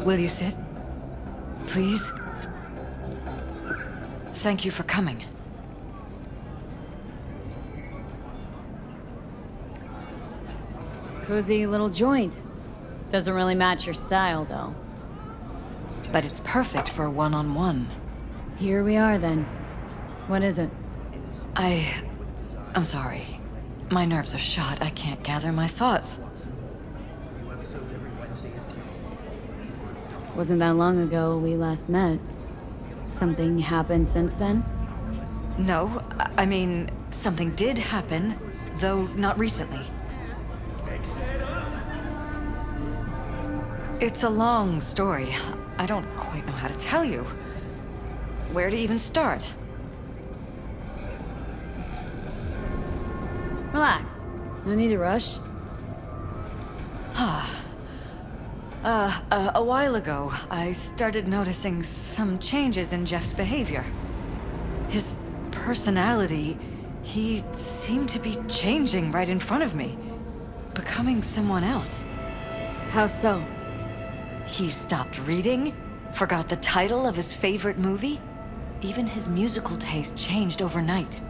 Will you sit? Please? Thank you for coming. Cozy little joint. Doesn't really match your style, though. But it's perfect for a one-on-one. Here we are, then. What is it? I'm sorry. My nerves are shot. I can't gather my thoughts. Wasn't that long ago we last met. Something happened since then? No, I mean, something did happen, though not recently. It's a long story. I don't quite know how to tell you. Where to even start? Relax. No need to rush. A while ago, I started noticing some changes in Jeff's behavior. His personality, he seemed to be changing right in front of me. Becoming someone else. How so? He stopped reading, forgot the title of his favorite movie. Even his musical taste changed overnight.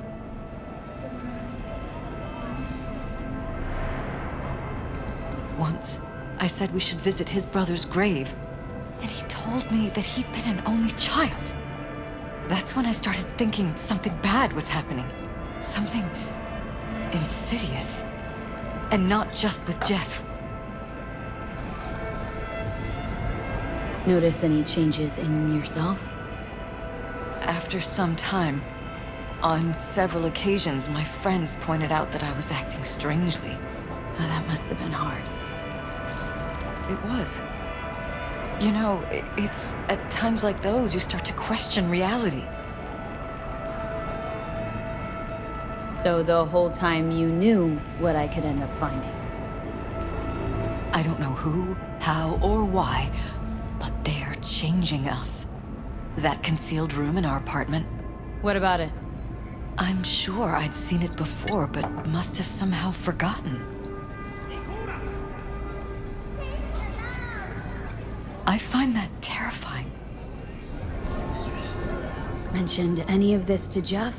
Once, I said we should visit his brother's grave, and he told me that he'd been an only child. That's when I started thinking something bad was happening. Something insidious. And not just with Jeff. Notice any changes in yourself? After some time, on several occasions, my friends pointed out that I was acting strangely. Oh, that must have been hard. It was. You know, it's at times like those you start to question reality. So the whole time you knew what I could end up finding? I don't know who, how, or why, but they're changing us. That concealed room in our apartment. What about it? I'm sure I'd seen it before, but must have somehow forgotten. I find that terrifying. Mentioned any of this to Jeff?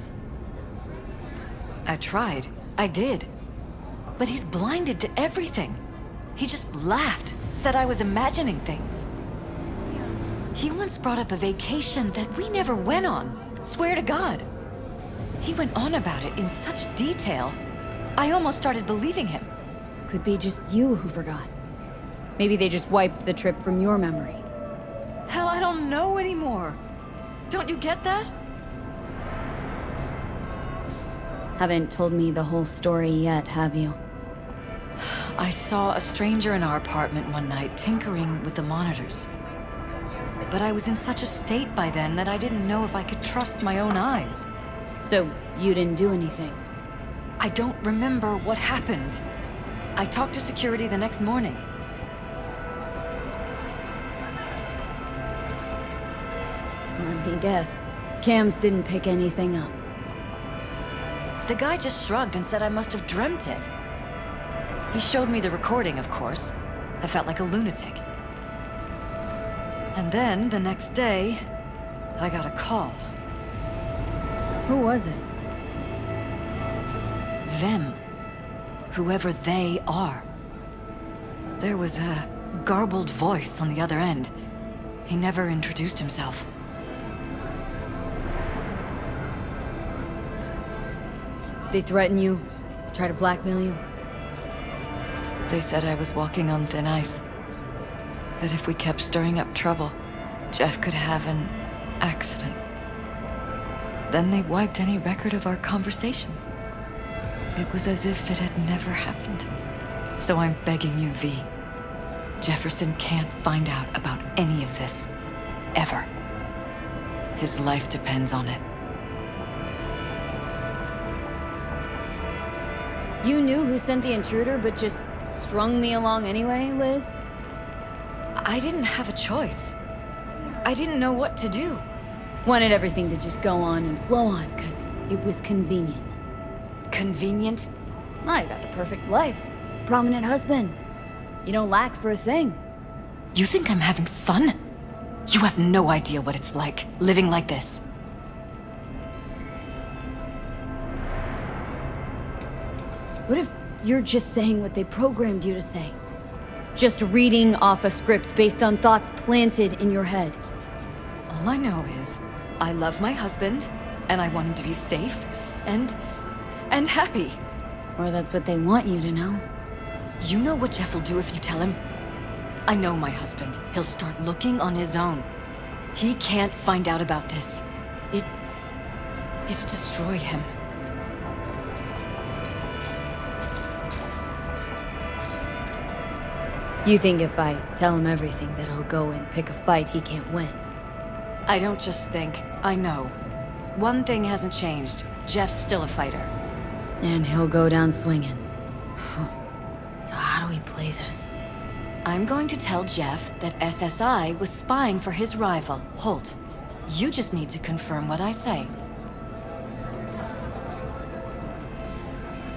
I tried. I did. But he's blinded to everything. He just laughed, said I was imagining things. He once brought up a vacation that we never went on. Swear to God. He went on about it in such detail, I almost started believing him. Could be just you who forgot. Maybe they just wiped the trip from your memory. Hell, I don't know anymore. Don't you get that? Haven't told me the whole story yet, have you? I saw a stranger in our apartment one night tinkering with the monitors. But I was in such a state by then that I didn't know if I could trust my own eyes. So, you didn't do anything? I don't remember what happened. I talked to security the next morning. Let me guess. Cams didn't pick anything up. The guy just shrugged and said I must have dreamt it. He showed me the recording, of course. I felt like a lunatic. And then, the next day, I got a call. Who was it? Them. Whoever they are. There was a garbled voice on the other end. He never introduced himself. They threaten you? Try to blackmail you? They said I was walking on thin ice. That if we kept stirring up trouble, Jeff could have an accident. Then they wiped any record of our conversation. It was as if it had never happened. So I'm begging you, V. Jefferson can't find out about any of this. Ever. His life depends on it. You knew who sent the intruder, but just strung me along anyway, Liz? I didn't have a choice. I didn't know what to do. Wanted everything to just go on and flow on, because it was convenient. Convenient? I got the perfect life. Prominent husband. You don't lack for a thing. You think I'm having fun? You have no idea what it's like, living like this. What if you're just saying what they programmed you to say? Just reading off a script based on thoughts planted in your head. All I know is, I love my husband, and I want him to be safe, and happy. Or that's what they want you to know. You know what Jeff will do if you tell him? I know my husband. He'll start looking on his own. He can't find out about this. It'd destroy him. You think if I tell him everything that he'll go and pick a fight he can't win? I don't just think, I know. One thing hasn't changed. Jeff's still a fighter. And he'll go down swinging. So how do we play this? I'm going to tell Jeff that SSI was spying for his rival, Holt. You just need to confirm what I say.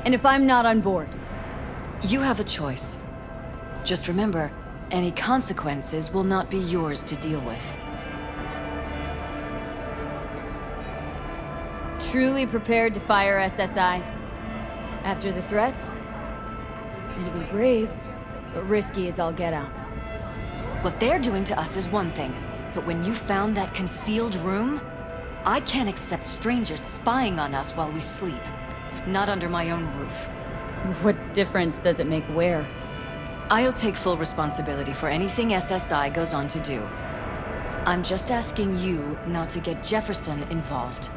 And if I'm not on board? You have a choice. Just remember, any consequences will not be yours to deal with. Truly prepared to fire SSI? After the threats? It'd be brave, but risky as all get out. What they're doing to us is one thing, but when you found that concealed room, I can't accept strangers spying on us while we sleep. Not under my own roof. What difference does it make where? I'll take full responsibility for anything SSI goes on to do. I'm just asking you not to get Jefferson involved.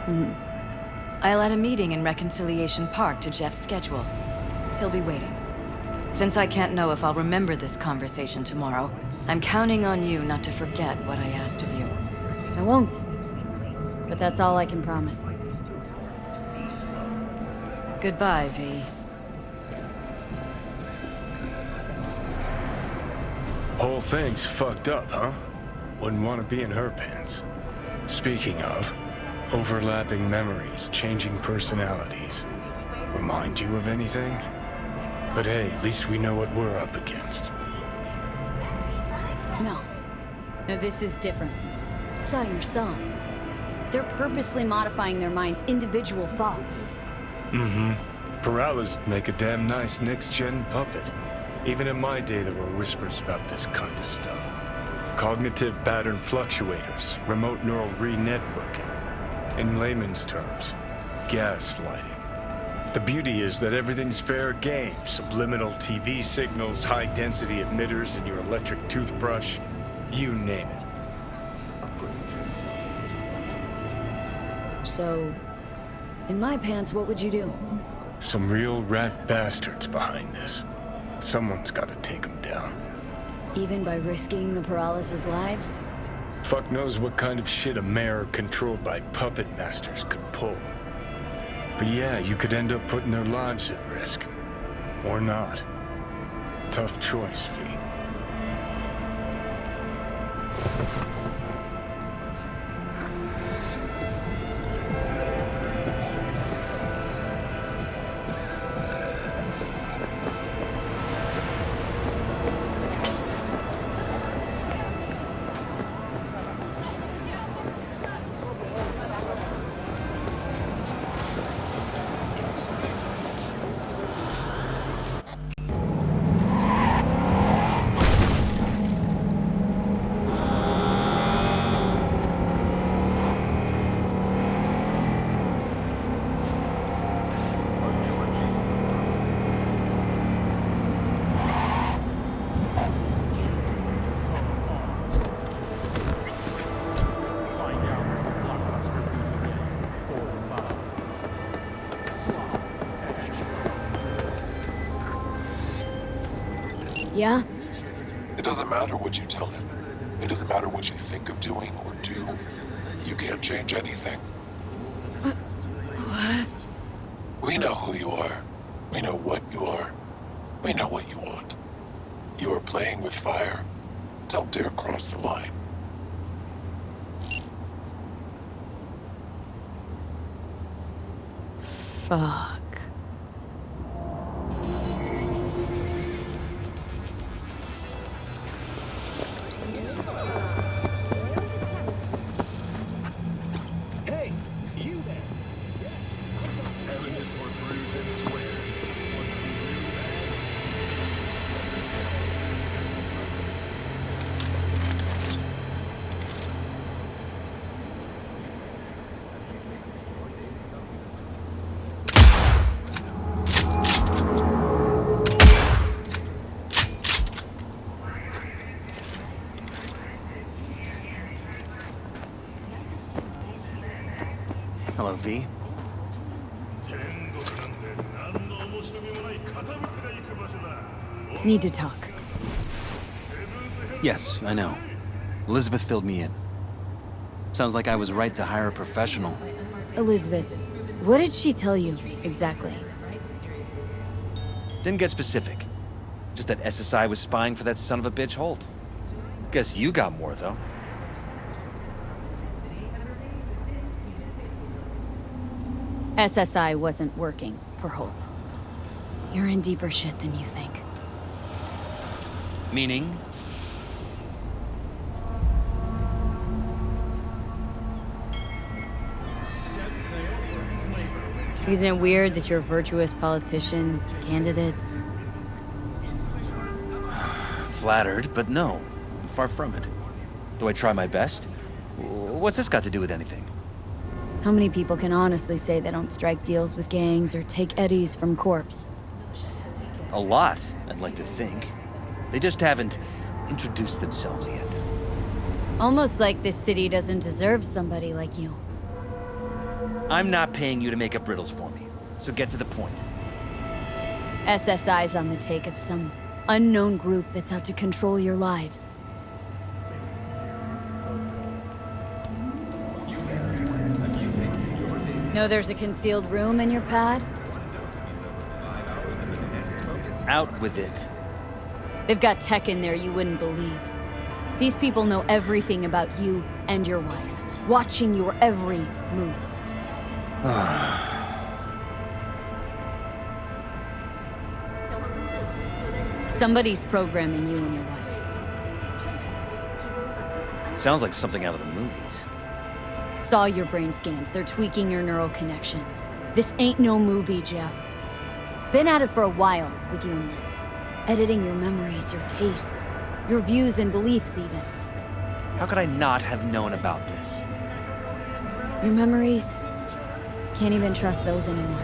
I'll add a meeting in Reconciliation Park to Jeff's schedule. He'll be waiting. Since I can't know if I'll remember this conversation tomorrow, I'm counting on you not to forget what I asked of you. I won't. But that's all I can promise. Goodbye, V. Whole thing's fucked up, huh? Wouldn't want to be in her pants. Speaking of, overlapping memories, changing personalities. Remind you of anything? But hey, at least we know what we're up against. No. No, this is different. Saw yourself. They're purposely modifying their mind's individual thoughts. Paralysis make a damn nice next-gen puppet. Even in my day, there were whispers about this kind of stuff. Cognitive pattern fluctuators, remote neural re-networking. In layman's terms, gaslighting. The beauty is that everything's fair game. Subliminal TV signals, high-density emitters in your electric toothbrush. You name it. So, in my pants, what would you do? Some real rat bastards behind this. Someone's gotta take them down. Even by risking the paralysis' lives? Fuck knows what kind of shit a mayor controlled by puppet masters could pull. But yeah, you could end up putting their lives at risk. Or not. Tough choice, V. Yeah? It doesn't matter what you tell him. It doesn't matter what you think of doing or do. You can't change anything. What? We know who you are. We know what you are. We know what you want. You are playing with fire. Don't dare cross the line. Fuck. Heaven is for broods and squares. Want to be really bad? Stay with Cyberpunk. Hello, V. Need to talk. Yes, I know. Elizabeth filled me in. Sounds like I was right to hire a professional. Elizabeth, what did she tell you, exactly? Didn't get specific. Just that SSI was spying for that son of a bitch Holt. Guess you got more, though. SSI wasn't working for Holt. You're in deeper shit than you think. Meaning? Isn't it weird that you're a virtuous politician candidate? Flattered, but no. Far from it. Do I try my best? What's this got to do with anything? How many people can honestly say they don't strike deals with gangs or take eddies from corpse? A lot, I'd like to think. They just haven't introduced themselves yet. Almost like this city doesn't deserve somebody like you. I'm not paying you to make up riddles for me, so get to the point. SSI's on the take of some unknown group that's out to control your lives. Know there's a concealed room in your pad? Out with it. They've got tech in there you wouldn't believe. These people know everything about you and your wife, watching your every move. Somebody's programming you and your wife. Sounds like something out of the movies. Saw your brain scans. They're tweaking your neural connections. This ain't no movie, Jeff. Been at it for a while with you and Liz. Editing your memories, your tastes, your views and beliefs even. How could I not have known about this? Your memories? Can't even trust those anymore.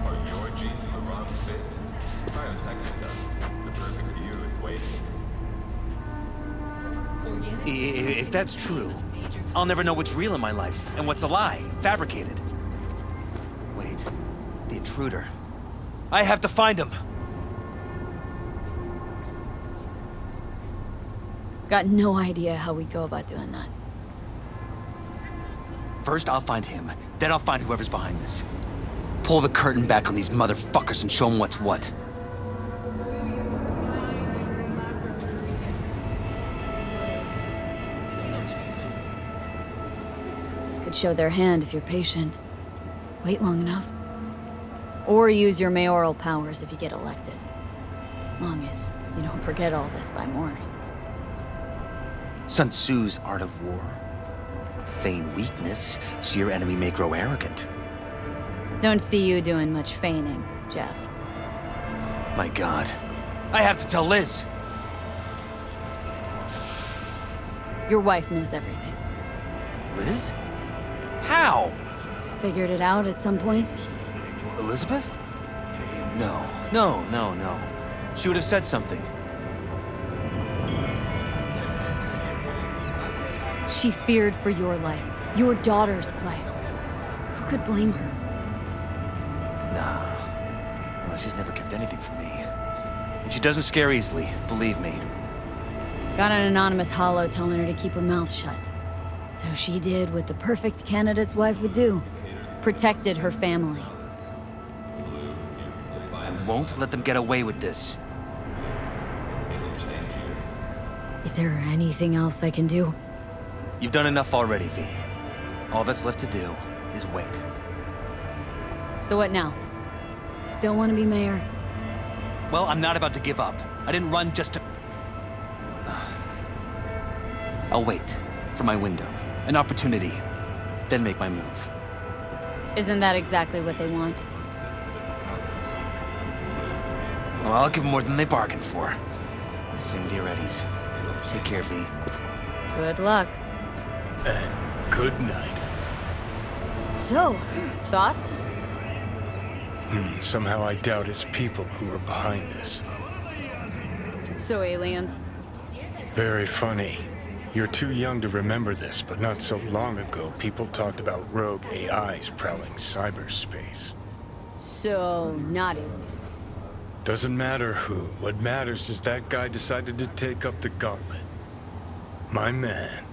Are your genes the wrong fit? Biotechnica. The perfect you is waiting. If that's true, I'll never know what's real in my life and what's a lie, fabricated. Wait, the intruder. I have to find him. Got no idea how we go about doing that. First, I'll find him. Then I'll find whoever's behind this. Pull the curtain back on these motherfuckers and show them what's what. Could show their hand if you're patient. Wait long enough. Or use your mayoral powers if you get elected. Long as you don't forget all this by morning. Sun Tzu's art of war. Feign weakness, so your enemy may grow arrogant. Don't see you doing much feigning, Jeff. My God. I have to tell Liz. Your wife knows everything. Liz? How? Figured it out at some point? Elizabeth? No. She would have said something. She feared for your life, your daughter's life. Who could blame her? Nah. Well, she's never kept anything from me. And she doesn't scare easily, believe me. Got an anonymous holo telling her to keep her mouth shut. So she did what the perfect candidate's wife would do. Protected her family. I won't let them get away with this. Is there anything else I can do? You've done enough already, V. All that's left to do is wait. So what now? Still want to be mayor? Well, I'm not about to give up. I didn't run just to... I'll wait for my window, an opportunity, then make my move. Isn't that exactly what they want? Well, I'll give them more than they bargained for. Same with your Eddies. Take care, V. Good luck. And good night. So, thoughts? Somehow I doubt it's people who are behind this. So aliens? Very funny. You're too young to remember this, but not so long ago, people talked about rogue AIs prowling cyberspace. So, not aliens. Doesn't matter who. What matters is that guy decided to take up the gauntlet. My man.